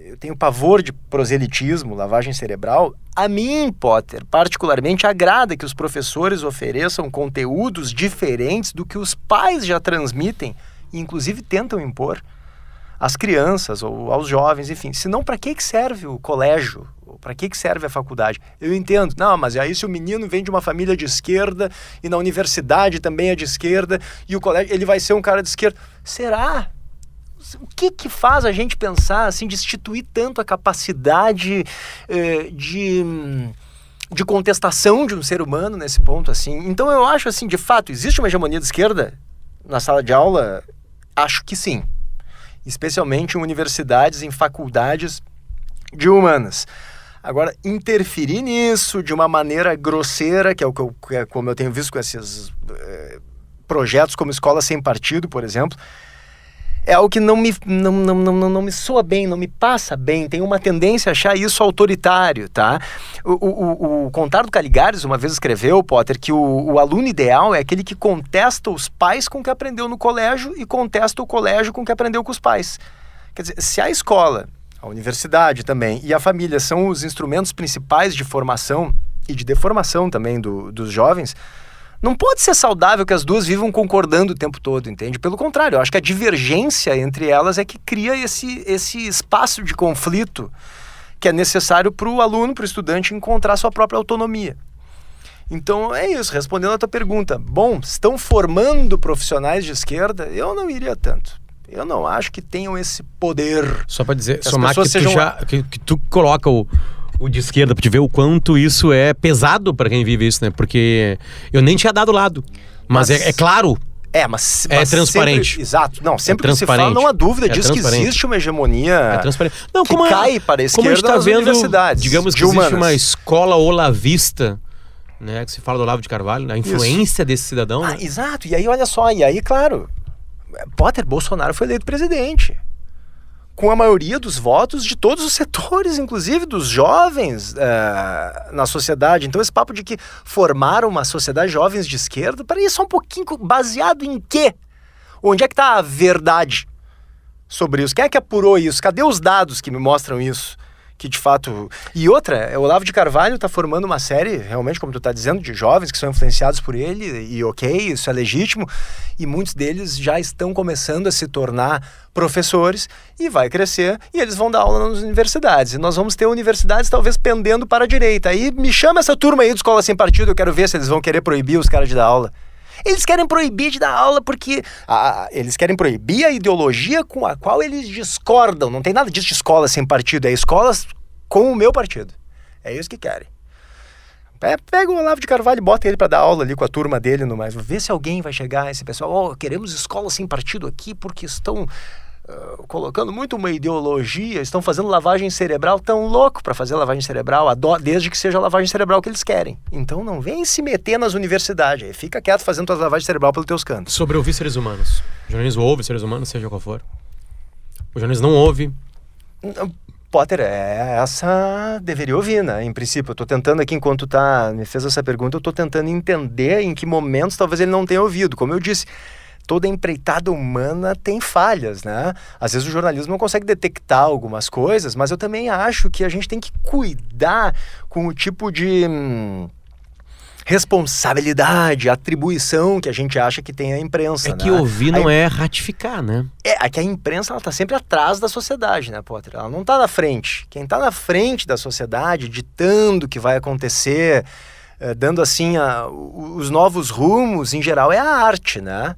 [SPEAKER 2] eu tenho pavor de proselitismo, lavagem cerebral. A mim, Potter, particularmente agrada que os professores ofereçam conteúdos diferentes do que os pais já transmitem e inclusive tentam impor às crianças ou aos jovens, enfim. Senão, para que serve o colégio Para que serve a faculdade? Eu entendo. Não, mas aí se o menino vem de uma família de esquerda e na universidade também é de esquerda e o colégio, ele vai ser um cara de esquerda. Será? O que faz a gente pensar, assim, destituir tanto a capacidade de contestação de um ser humano nesse ponto, assim? Então eu acho, assim, de fato, existe uma hegemonia de esquerda na sala de aula? Acho que sim. Especialmente em universidades, em faculdades de humanas. Agora, interferir nisso de uma maneira grosseira, que é como eu tenho visto com esses projetos como Escola Sem Partido, por exemplo, é algo que não me soa bem, não me passa bem. Tem uma tendência a achar isso autoritário, tá? O Contardo Caligares uma vez escreveu, Potter, que o aluno ideal é aquele que contesta os pais com o que aprendeu no colégio e contesta o colégio com o que aprendeu com os pais. Quer dizer, se a escola, a universidade também e a família são os instrumentos principais de formação e de deformação também dos jovens, não pode ser saudável que as duas vivam concordando o tempo todo, entende? Pelo contrário, eu acho que a divergência entre elas é que cria esse espaço de conflito que é necessário para o aluno, para o estudante, encontrar sua própria autonomia. Então é isso, respondendo a tua pergunta. Bom, estão formando profissionais de esquerda? Eu não iria tanto. Eu não acho que tenham esse poder. Só para dizer, somar que tu coloca o de esquerda, pra te ver o quanto isso é pesado pra quem vive isso, né? Porque eu nem tinha dado lado. Mas é claro. Mas é transparente. Sempre, exato. Não, sempre que se fala, não há dúvida disso, que existe uma hegemonia
[SPEAKER 1] não,
[SPEAKER 2] que cai para a esquerda, como a gente tá vendo, universidades.
[SPEAKER 1] Digamos que existe uma escola olavista, né? Que se fala do Olavo de Carvalho, a influência desse cidadão. Né?
[SPEAKER 2] Exato. E aí, olha só, claro, Bolsonaro foi eleito presidente com a maioria dos votos de todos os setores, inclusive dos jovens na sociedade. Então esse papo de que formaram uma sociedade jovens de esquerda, para isso só um pouquinho baseado em quê? Onde é que está a verdade sobre isso? Quem é que apurou isso? Cadê os dados que me mostram isso? Que de fato... E outra, o Olavo de Carvalho está formando uma série, realmente, como tu está dizendo, de jovens que são influenciados por ele, e isso é legítimo, e muitos deles já estão começando a se tornar professores, e vai crescer, e eles vão dar aula nas universidades, e nós vamos ter universidades talvez pendendo para a direita. Aí me chama essa turma aí do Escola Sem Partido, eu quero ver se eles vão querer proibir os caras de dar aula. Eles querem proibir de dar aula porque eles querem proibir a ideologia com a qual eles discordam. Não tem nada disso de escola sem partido, é escolas com o meu partido. É isso que querem. Pega o Olavo de Carvalho e bota ele para dar aula ali com a turma dele no mais. Vê se alguém vai chegar, esse pessoal, queremos escola sem partido aqui porque estão colocando muito uma ideologia, estão fazendo lavagem cerebral, tão louco para fazer lavagem cerebral, desde que seja a lavagem cerebral que eles querem. Então não vem se meter nas universidades, fica quieto fazendo tua lavagem cerebral pelos teus cantos.
[SPEAKER 1] Sobre ouvir seres humanos. O jornalismo ouve seres humanos, seja qual for. O jornalismo não ouve.
[SPEAKER 2] Potter, essa deveria ouvir, né? Em princípio, eu tô tentando aqui, enquanto me fez essa pergunta, eu tô tentando entender em que momentos talvez ele não tenha ouvido. Como eu disse, toda empreitada humana tem falhas, né? Às vezes o jornalismo não consegue detectar algumas coisas, mas eu também acho que a gente tem que cuidar com o tipo de responsabilidade, atribuição que a gente acha que tem a imprensa.
[SPEAKER 1] É que ouvir não é ratificar, né?
[SPEAKER 2] É que a imprensa, ela tá sempre atrás da sociedade, né, Potter? Ela não tá na frente. Quem tá na frente da sociedade, ditando o que vai acontecer, dando assim os novos rumos, em geral, é a arte, né?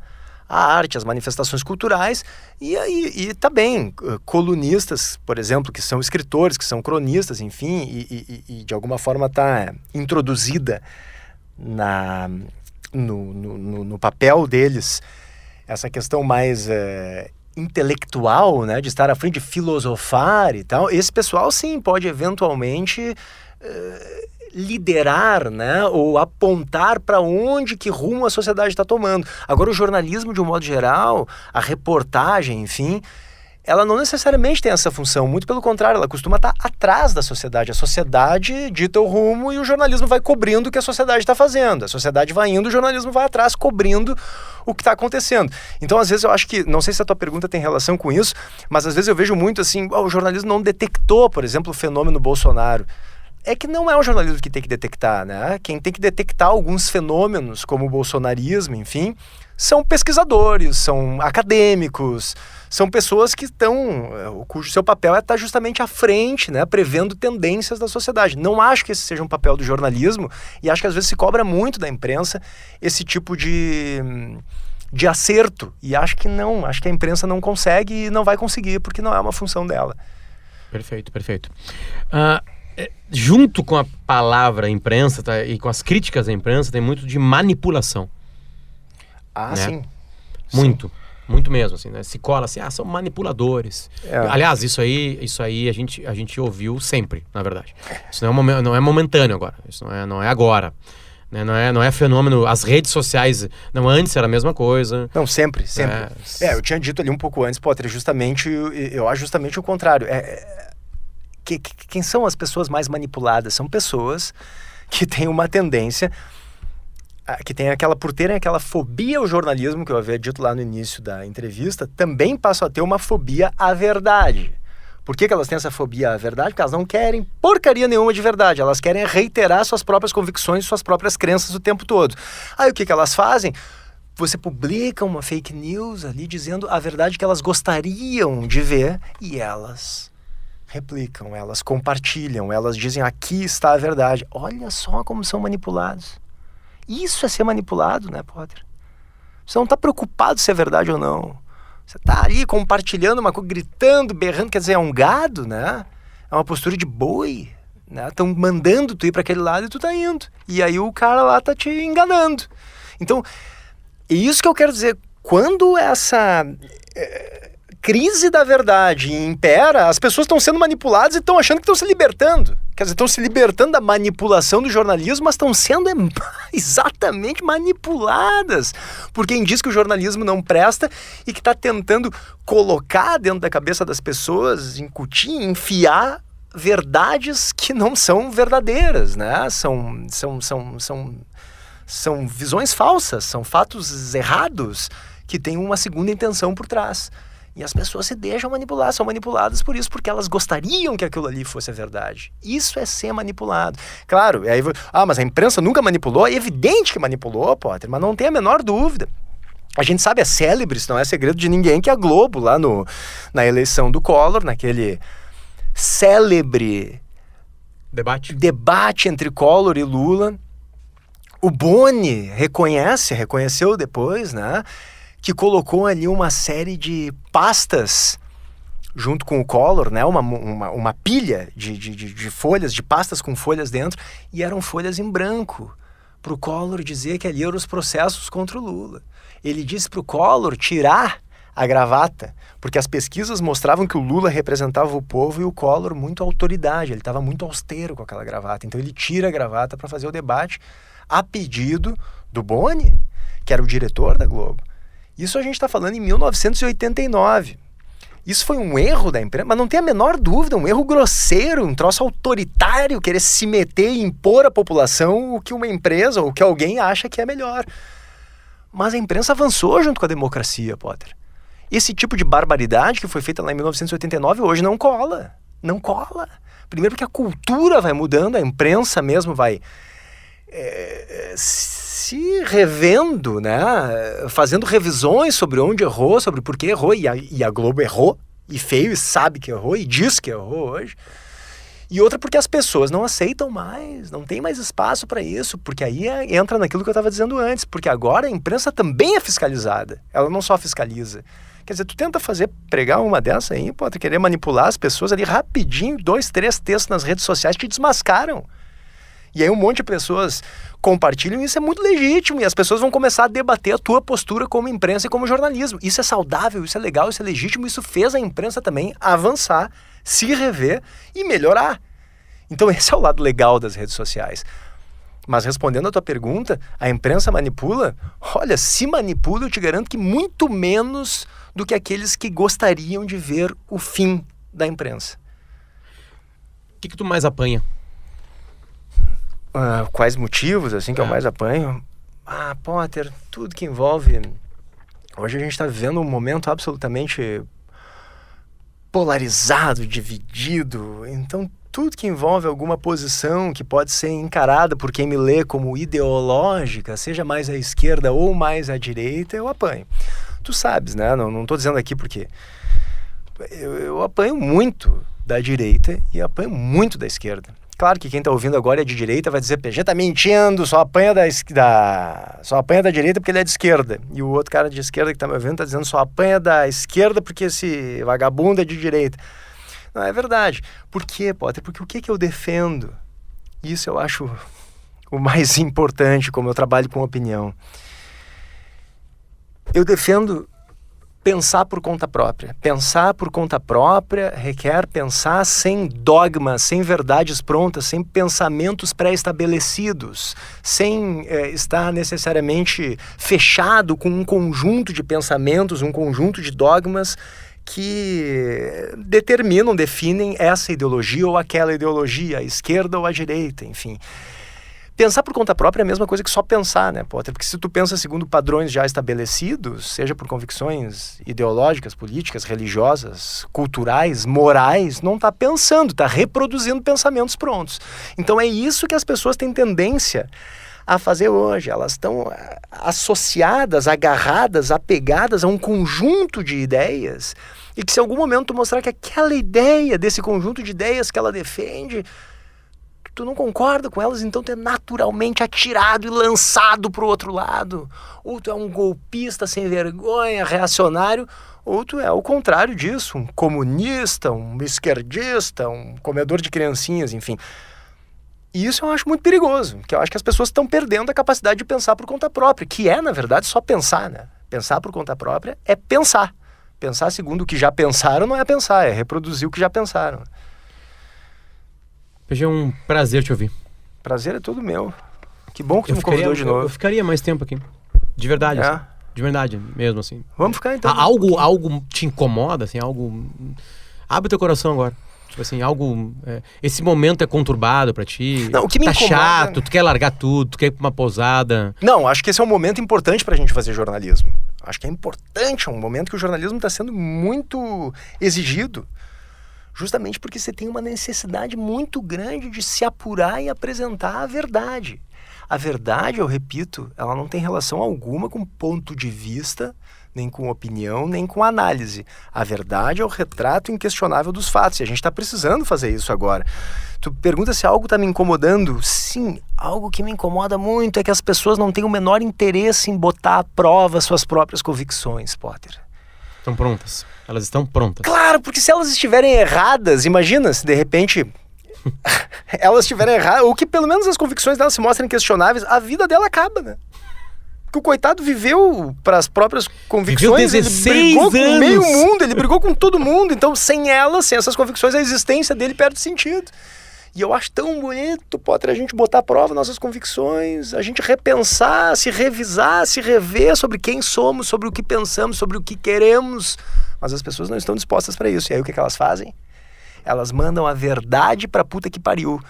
[SPEAKER 2] A arte, as manifestações culturais, e tá bem, colunistas, por exemplo, que são escritores, que são cronistas, enfim, e de alguma forma tá introduzida no papel deles essa questão mais intelectual, né, de estar à frente, de filosofar e tal. Esse pessoal, sim, pode eventualmente liderar, né, ou apontar para onde, que rumo a sociedade está tomando. Agora, o jornalismo, de um modo geral, a reportagem, enfim, ela não necessariamente tem essa função, muito pelo contrário, ela costuma estar atrás da sociedade. A sociedade dita o rumo e o jornalismo vai cobrindo o que a sociedade está fazendo. A sociedade vai indo, o jornalismo vai atrás cobrindo o que está acontecendo. Então, às vezes, eu acho que, não sei se a tua pergunta tem relação com isso, mas às vezes eu vejo muito assim, o jornalismo não detectou, por exemplo, o fenômeno Bolsonaro. é que não é o jornalismo que tem que detectar, né? Quem tem que detectar alguns fenômenos, como o bolsonarismo, enfim, são pesquisadores, são acadêmicos, são pessoas que estão, cujo seu papel é estar justamente à frente, né, prevendo tendências da sociedade. Não acho que esse seja um papel do jornalismo, e acho que às vezes se cobra muito da imprensa esse tipo de acerto, e acho que não, acho que a imprensa não consegue e não vai conseguir, porque não é uma função dela.
[SPEAKER 1] Perfeito. Junto com a palavra imprensa, tá, e com as críticas à imprensa, tem muito de manipulação. Né?
[SPEAKER 2] Sim.
[SPEAKER 1] Muito mesmo, assim, né? Se cola assim, são manipuladores. Aliás, isso aí a gente ouviu sempre, na verdade. Isso não é momentâneo agora, isso não é agora. Né? Não é fenômeno, as redes sociais, não, antes era a mesma coisa.
[SPEAKER 2] Não, sempre. Eu tinha dito ali um pouco antes, Potter, eu acho justamente o contrário. Quem são as pessoas mais manipuladas? São pessoas que têm uma tendência, por terem aquela fobia ao jornalismo, que eu havia dito lá no início da entrevista, também passam a ter uma fobia à verdade. Por que elas têm essa fobia à verdade? Porque elas não querem porcaria nenhuma de verdade. Elas querem reiterar suas próprias convicções, suas próprias crenças o tempo todo. Aí o que elas fazem? Você publica uma fake news ali dizendo a verdade que elas gostariam de ver e elas replicam, elas compartilham, elas dizem aqui está a verdade. Olha só como são manipulados. Isso é ser manipulado, né, Potter? Você não está preocupado se é verdade ou não. Você está ali compartilhando uma coisa, gritando, berrando, quer dizer, é um gado, né? É uma postura de boi, né? Estão mandando tu ir para aquele lado e tu tá indo. E aí o cara lá tá te enganando. Então, é isso que eu quero dizer. Quando essa crise da verdade impera, as pessoas estão sendo manipuladas e estão achando que estão se libertando. Quer dizer, estão se libertando da manipulação do jornalismo, mas estão sendo exatamente manipuladas por quem diz que o jornalismo não presta e que está tentando colocar dentro da cabeça das pessoas, incutir, enfiar verdades que não são verdadeiras, né? São visões falsas, são fatos errados que têm uma segunda intenção por trás. E as pessoas se deixam manipular, são manipuladas por isso, porque elas gostariam que aquilo ali fosse a verdade. Isso é ser manipulado. Claro, aí, mas a imprensa nunca manipulou? É evidente que manipulou, Potter, mas não tem a menor dúvida. A gente sabe, é célebre, isso não é segredo de ninguém, que a Globo, lá na eleição do Collor, naquele célebre debate entre Collor e Lula, o Boni reconheceu depois, né, que colocou ali uma série de pastas junto com o Collor, né, uma pilha de folhas, de pastas com folhas dentro, e eram folhas em branco, para o Collor dizer que ali eram os processos contra o Lula. Ele disse para o Collor tirar a gravata, porque as pesquisas mostravam que o Lula representava o povo e o Collor muito autoridade, ele estava muito austero com aquela gravata, então ele tira a gravata para fazer o debate a pedido do Boni, que era o diretor da Globo. Isso a gente está falando em 1989. Isso foi um erro da imprensa, mas não tem a menor dúvida, um erro grosseiro, um troço autoritário, querer se meter e impor à população o que uma empresa ou o que alguém acha que é melhor. Mas a imprensa avançou junto com a democracia, Potter. Esse tipo de barbaridade que foi feita lá em 1989 hoje não cola. Não cola. Primeiro porque a cultura vai mudando, a imprensa mesmo vai se revendo, né? Fazendo revisões sobre onde errou, sobre por que errou, e a Globo errou, e feio, e sabe que errou, e diz que errou hoje. E outra porque as pessoas não aceitam mais, não tem mais espaço para isso, porque aí entra naquilo que eu estava dizendo antes, porque agora a imprensa também é fiscalizada, ela não só fiscaliza. Quer dizer, tu tenta pregar uma dessa aí, pode querer manipular as pessoas ali rapidinho, 2, 3 textos nas redes sociais te desmascaram. E aí um monte de pessoas compartilham e isso é muito legítimo. E as pessoas vão começar a debater a tua postura como imprensa e como jornalismo. Isso é saudável, isso é legal, isso é legítimo. Isso fez a imprensa também avançar, se rever e melhorar. Então esse é o lado legal das redes sociais. Mas respondendo a tua pergunta, a imprensa manipula? Olha, se manipula, eu te garanto que muito menos do que aqueles que gostariam de ver o fim da imprensa.
[SPEAKER 1] O que tu mais apanha?
[SPEAKER 2] Quais motivos, assim, que eu mais apanho? Potter, tudo que envolve... Hoje a gente está vivendo um momento absolutamente polarizado, dividido. Então, tudo que envolve alguma posição que pode ser encarada por quem me lê como ideológica, seja mais à esquerda ou mais à direita, eu apanho. Tu sabes, né? Não tô dizendo aqui porque eu apanho muito da direita e apanho muito da esquerda. Claro que quem tá ouvindo agora é de direita, vai dizer, PG tá mentindo, só apanha da direita porque ele é de esquerda. E o outro cara de esquerda que tá me ouvindo tá dizendo só apanha da esquerda porque esse vagabundo é de direita. Não, é verdade. Por quê, Potter? Porque o que eu defendo? Isso eu acho o mais importante, como eu trabalho com opinião. Eu defendo pensar por conta própria. Pensar por conta própria requer pensar sem dogmas, sem verdades prontas, sem pensamentos pré-estabelecidos, sem estar necessariamente fechado com um conjunto de pensamentos, um conjunto de dogmas que definem essa ideologia ou aquela ideologia, a esquerda ou a direita, enfim. Pensar por conta própria é a mesma coisa que só pensar, né, Potter? Porque se tu pensa segundo padrões já estabelecidos, seja por convicções ideológicas, políticas, religiosas, culturais, morais, não tá pensando, tá reproduzindo pensamentos prontos. Então é isso que as pessoas têm tendência a fazer hoje. Elas estão associadas, agarradas, apegadas a um conjunto de ideias e que se em algum momento tu mostrar que aquela ideia, desse conjunto de ideias que ela defende, tu não concorda com elas, então tu é naturalmente atirado e lançado pro outro lado. Ou tu é um golpista sem vergonha, reacionário, ou tu é o contrário disso, um comunista, um esquerdista, um comedor de criancinhas, enfim. E isso eu acho muito perigoso, que eu acho que as pessoas estão perdendo a capacidade de pensar por conta própria, que é, na verdade, só pensar, né? Pensar por conta própria é pensar. Pensar segundo o que já pensaram não é pensar, é reproduzir o que já pensaram.
[SPEAKER 1] PG, é um prazer te ouvir.
[SPEAKER 2] Prazer é todo meu. Que bom que tu me convidou de novo.
[SPEAKER 1] Eu ficaria mais tempo aqui. De verdade, assim. De verdade, mesmo assim.
[SPEAKER 2] Vamos ficar então.
[SPEAKER 1] Algo te incomoda, assim, algo... Abre teu coração agora. Tipo assim, algo... esse momento é conturbado pra ti?
[SPEAKER 2] Não, o que me incomoda...
[SPEAKER 1] chato, tu quer largar tudo, tu quer ir pra uma pousada.
[SPEAKER 2] Não, acho que esse é um momento importante pra gente fazer jornalismo. Acho que é importante, é um momento que o jornalismo tá sendo muito exigido. Justamente porque você tem uma necessidade muito grande de se apurar e apresentar a verdade. A verdade, eu repito, ela não tem relação alguma com ponto de vista, nem com opinião, nem com análise. A verdade é o retrato inquestionável dos fatos, e a gente está precisando fazer isso agora. Tu pergunta se algo está me incomodando? Sim, algo que me incomoda muito é que as pessoas não têm o menor interesse em botar à prova suas próprias convicções, Potter.
[SPEAKER 1] Estão prontas. Elas estão prontas.
[SPEAKER 2] Claro, porque se elas estiverem erradas, imagina se de repente elas estiverem erradas, ou que pelo menos as convicções delas se mostrem questionáveis, a vida dela acaba, né? Porque o coitado viveu para as próprias convicções,
[SPEAKER 1] viveu 16
[SPEAKER 2] ele brigou
[SPEAKER 1] anos.
[SPEAKER 2] Com meio mundo, ele brigou com todo mundo, então sem elas, sem essas convicções, a existência dele perde sentido. E eu acho tão bonito, Potter, a gente botar à prova nossas convicções, a gente repensar, se revisar, se rever sobre quem somos, sobre o que pensamos, sobre o que queremos. Mas as pessoas não estão dispostas para isso. E aí o que elas fazem? Elas mandam a verdade pra puta que pariu.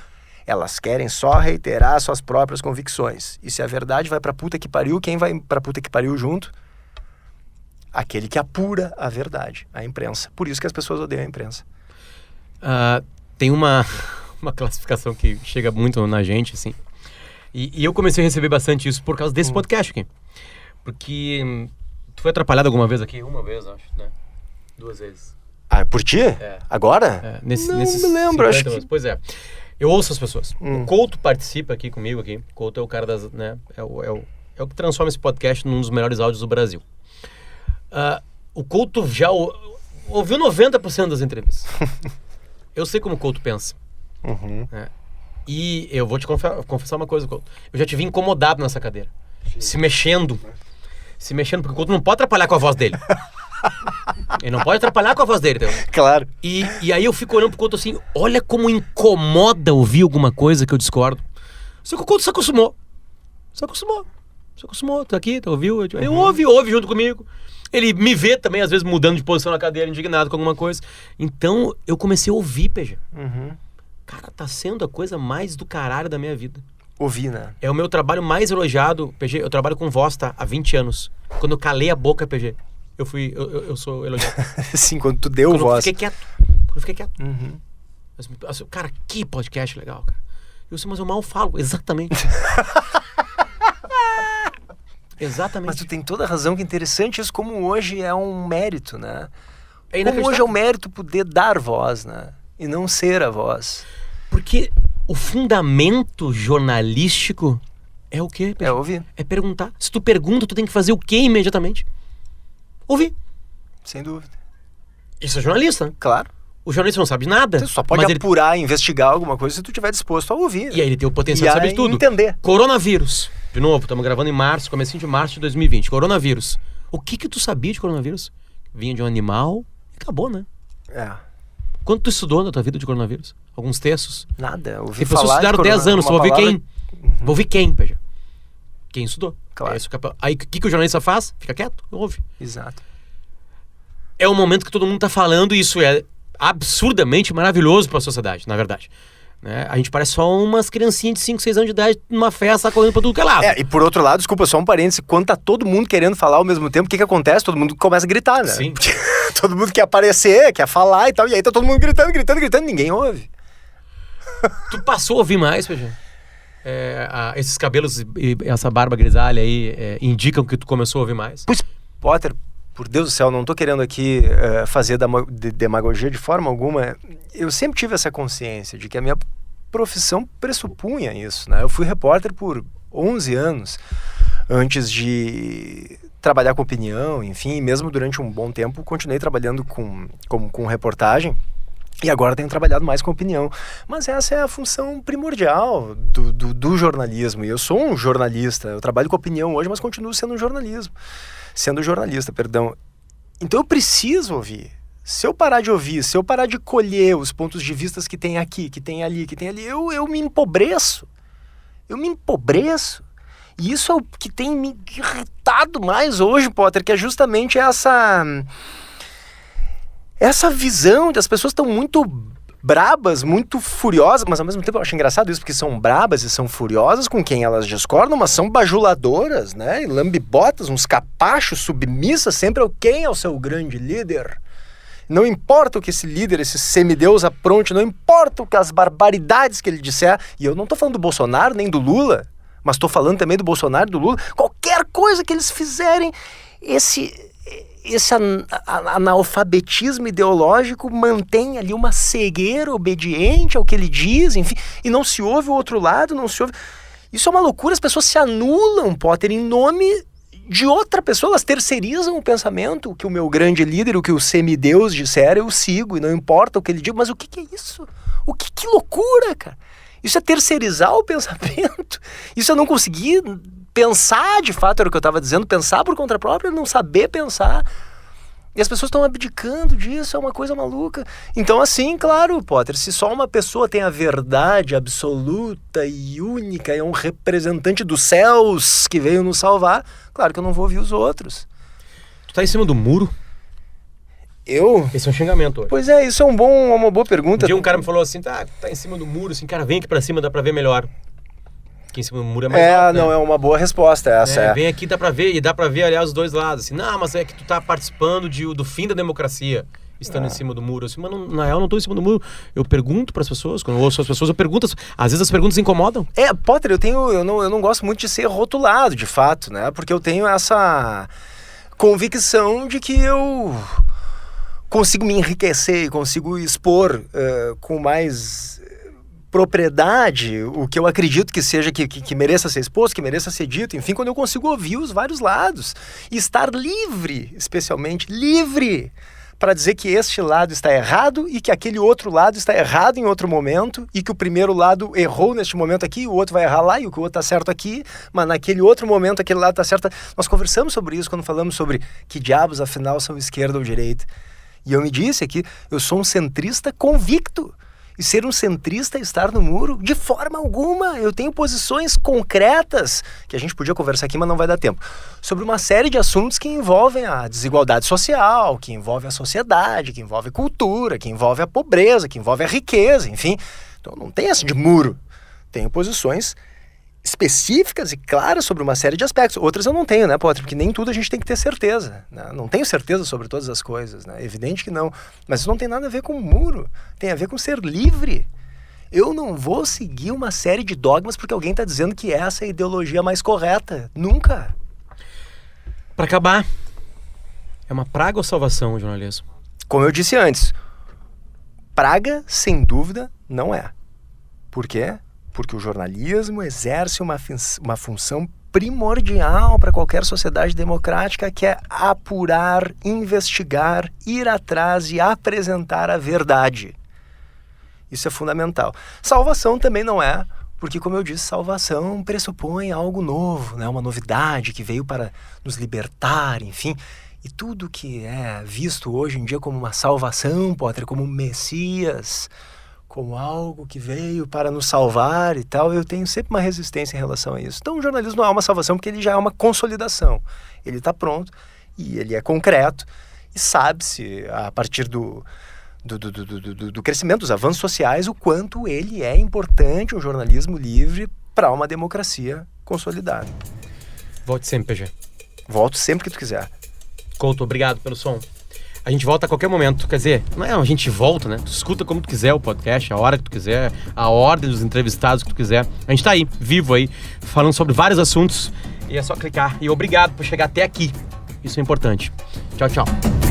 [SPEAKER 2] Elas querem só reiterar suas próprias convicções. E se a verdade vai pra puta que pariu, quem vai pra puta que pariu junto? Aquele que apura a verdade, a imprensa. Por isso que as pessoas odeiam a imprensa.
[SPEAKER 1] Tem uma classificação que chega muito na gente, assim. E eu comecei a receber bastante isso por causa desse podcast aqui. Porque tu foi atrapalhado alguma vez aqui? Uma vez, acho, né? 2 vezes.
[SPEAKER 2] Ah, por ti? Agora?
[SPEAKER 1] Não
[SPEAKER 2] me lembro, acho que...
[SPEAKER 1] Pois é. Eu ouço as pessoas. O Couto participa aqui comigo aqui. O Couto é o cara das... né? É o que transforma esse podcast num dos melhores áudios do Brasil. O Couto já ouviu 90% das entrevistas. Eu sei como o Couto pensa. E eu vou te confessar uma coisa, Couto. Eu já te vi incomodado nessa cadeira. Se mexendo, porque o Couto não pode atrapalhar com a voz dele. Ele não pode atrapalhar com a voz dele, entendeu?
[SPEAKER 2] Claro.
[SPEAKER 1] E aí eu fico olhando pro Couto assim, olha como incomoda ouvir alguma coisa que eu discordo. Só que o Couto se acostumou. Tu aqui, tu ouviu? Ele ouve junto comigo. Ele me vê também, às vezes, mudando de posição na cadeira, indignado com alguma coisa. Então, eu comecei a ouvir, PG. Cara, tá sendo a coisa mais do caralho da minha vida.
[SPEAKER 2] Ouvir, né?
[SPEAKER 1] É o meu trabalho mais elogiado, PG. Eu trabalho com voz, tá? Há 20 anos. Quando eu calei a boca, PG, eu sou elogiado.
[SPEAKER 2] Sim, quando tu deu voz.
[SPEAKER 1] Quando eu fiquei quieto. Cara, que podcast legal, cara. Mas eu mal falo, exatamente. Exatamente.
[SPEAKER 2] Mas tu tem toda a razão, que é interessante isso, como hoje é um mérito, né? Como hoje é um mérito poder dar voz, né? E não ser a voz.
[SPEAKER 1] Porque o fundamento jornalístico é o quê?
[SPEAKER 2] É ouvir.
[SPEAKER 1] É perguntar. Se tu pergunta, tu tem que fazer o quê imediatamente? Ouvir.
[SPEAKER 2] Sem dúvida.
[SPEAKER 1] Isso é jornalista, né?
[SPEAKER 2] Claro.
[SPEAKER 1] O jornalista não sabe nada.
[SPEAKER 2] Você só pode apurar, investigar alguma coisa se tu estiver disposto a ouvir.
[SPEAKER 1] E aí ele tem o potencial de saber tudo.
[SPEAKER 2] Entender.
[SPEAKER 1] Coronavírus. De novo, estamos gravando em março, comecinho de março de 2020. Coronavírus. O que tu sabia de coronavírus? Vinha de um animal e acabou, né? Quanto tu estudou na tua vida de coronavírus? Alguns textos?
[SPEAKER 2] Nada. Ouvi
[SPEAKER 1] As pessoas estudaram 10 anos, vou ouvir quem? Vou ouvir quem, Peja? Quem estudou.
[SPEAKER 2] Claro.
[SPEAKER 1] Aí o que o jornalista faz? Fica quieto, ouve.
[SPEAKER 2] Exato.
[SPEAKER 1] É o momento que todo mundo tá falando e isso é absurdamente maravilhoso para a sociedade, na verdade. Né? A gente parece só umas criancinhas de 5, 6 anos de idade numa festa correndo pra tudo que é lado.
[SPEAKER 2] E por outro lado, desculpa, só um parêntese, quando tá todo mundo querendo falar ao mesmo tempo, o que acontece? Todo mundo começa a gritar, né?
[SPEAKER 1] Sim.
[SPEAKER 2] Porque todo mundo quer aparecer, quer falar e tal, e aí tá todo mundo gritando, ninguém ouve.
[SPEAKER 1] Tu passou a ouvir mais, Pejão? Esses cabelos e essa barba grisalha aí indicam que tu começou a ouvir mais?
[SPEAKER 2] Pois, Potter, por Deus do céu, não tô querendo aqui fazer demagogia de forma alguma. Eu sempre tive essa consciência de que a minha profissão pressupunha isso, né? Eu fui repórter por 11 anos antes de trabalhar com opinião, enfim, mesmo durante um bom tempo continuei trabalhando com reportagem. E agora tenho trabalhado mais com opinião. Mas essa é a função primordial do jornalismo. E eu sou um jornalista. Eu trabalho com opinião hoje, mas continuo sendo jornalista, perdão. Então eu preciso ouvir. Se eu parar de ouvir, se eu parar de colher os pontos de vista que tem aqui, que tem ali, eu me empobreço. E isso é o que tem me irritado mais hoje, Potter, que é justamente essa visão de as pessoas estão muito brabas, muito furiosas, mas ao mesmo tempo eu acho engraçado isso, porque são brabas e são furiosas com quem elas discordam, mas são bajuladoras, né? E lambibotas, uns capachos, submissas sempre ao seu grande líder. Não importa o que esse líder, esse semideus apronte, não importa o que as barbaridades que ele disser, e eu não tô falando do Bolsonaro nem do Lula, mas tô falando também do Bolsonaro e do Lula, qualquer coisa que eles fizerem, esse analfabetismo ideológico mantém ali uma cegueira obediente ao que ele diz, enfim, e não se ouve o outro lado, não se ouve. Isso é uma loucura, as pessoas se anulam, Potter, em nome de outra pessoa, elas terceirizam o pensamento, o que o meu grande líder, o que o semideus disser, eu sigo, e não importa o que ele diga, mas o que é isso? Que loucura, cara! Isso é terceirizar o pensamento, isso é não conseguir pensar, de fato, era o que eu estava dizendo, pensar por conta própria, não saber pensar. E as pessoas estão abdicando disso, é uma coisa maluca. Então, assim, claro, Potter, se só uma pessoa tem a verdade absoluta e única, é um representante dos céus que veio nos salvar, claro que eu não vou ouvir os outros.
[SPEAKER 1] Tu tá em cima do muro?
[SPEAKER 2] Eu?
[SPEAKER 1] Esse é um xingamento hoje.
[SPEAKER 2] Pois é, isso é uma boa pergunta.
[SPEAKER 1] Um dia um cara me falou assim, tá em cima do muro, assim, cara, vem aqui pra cima, dá pra ver melhor. Aqui em cima do muro é mais alto,
[SPEAKER 2] não,
[SPEAKER 1] né?
[SPEAKER 2] é uma boa resposta essa.
[SPEAKER 1] Vem aqui, dá pra ver, e dá pra ver, aliás, os dois lados. Assim, não, mas é que tu tá participando do fim da democracia, estando em cima do muro. Assim, mas na real, não tô em cima do muro. Eu pergunto pras pessoas, quando eu ouço as pessoas, eu pergunto. Às vezes as perguntas incomodam.
[SPEAKER 2] Potter, eu não gosto muito de ser rotulado, de fato, né? Porque eu tenho essa convicção de que eu consigo me enriquecer, consigo expor com mais propriedade o que eu acredito que seja, que mereça ser exposto, que mereça ser dito, enfim, quando eu consigo ouvir os vários lados e estar livre, especialmente livre, para dizer que este lado está errado e que aquele outro lado está errado em outro momento e que o primeiro lado errou neste momento aqui, o outro vai errar lá e o que o outro está certo aqui, mas naquele outro momento aquele lado está certo. Nós conversamos sobre isso quando falamos sobre que diabos afinal são esquerda ou direita. E eu me disse aqui, eu sou um centrista convicto. E ser um centrista é estar no muro? De forma alguma. Eu tenho posições concretas, que a gente podia conversar aqui, mas não vai dar tempo, sobre uma série de assuntos que envolvem a desigualdade social, que envolve a sociedade, que envolve a cultura, que envolve a pobreza, que envolve a riqueza, enfim. Então não tem essa de muro. Tenho posições específicas e claras sobre uma série de aspectos. Outras eu não tenho, né, Potter? Porque nem tudo a gente tem que ter certeza, né? Não tenho certeza sobre todas as coisas, né? Evidente que não. Mas isso não tem nada a ver com muro. Tem a ver com ser livre. Eu não vou seguir uma série de dogmas porque alguém está dizendo que essa é a ideologia mais correta. Nunca.
[SPEAKER 1] Para acabar, é uma praga ou salvação o jornalismo?
[SPEAKER 2] Como eu disse antes, praga, sem dúvida, não é. Por quê? Porque o jornalismo exerce uma função primordial para qualquer sociedade democrática, que é apurar, investigar, ir atrás e apresentar a verdade. Isso é fundamental. Salvação também não é, porque, como eu disse, salvação pressupõe algo novo, né? Uma novidade que veio para nos libertar, enfim. E tudo que é visto hoje em dia como uma salvação, Potter, como um Messias, como algo que veio para nos salvar e tal, eu tenho sempre uma resistência em relação a isso. Então o jornalismo não é uma salvação porque ele já é uma consolidação. Ele está pronto e ele é concreto e sabe-se, a partir do crescimento dos avanços sociais, o quanto ele é importante, um jornalismo livre, para uma democracia consolidada.
[SPEAKER 1] Volte sempre, PG.
[SPEAKER 2] Volto sempre que tu quiser.
[SPEAKER 1] Couto, obrigado pelo som. A gente volta a qualquer momento, quer dizer, não é a gente volta, né? Tu escuta como tu quiser o podcast, a hora que tu quiser, a ordem dos entrevistados que tu quiser. A gente tá aí, vivo aí, falando sobre vários assuntos e é só clicar. E obrigado por chegar até aqui. Isso é importante. Tchau, tchau.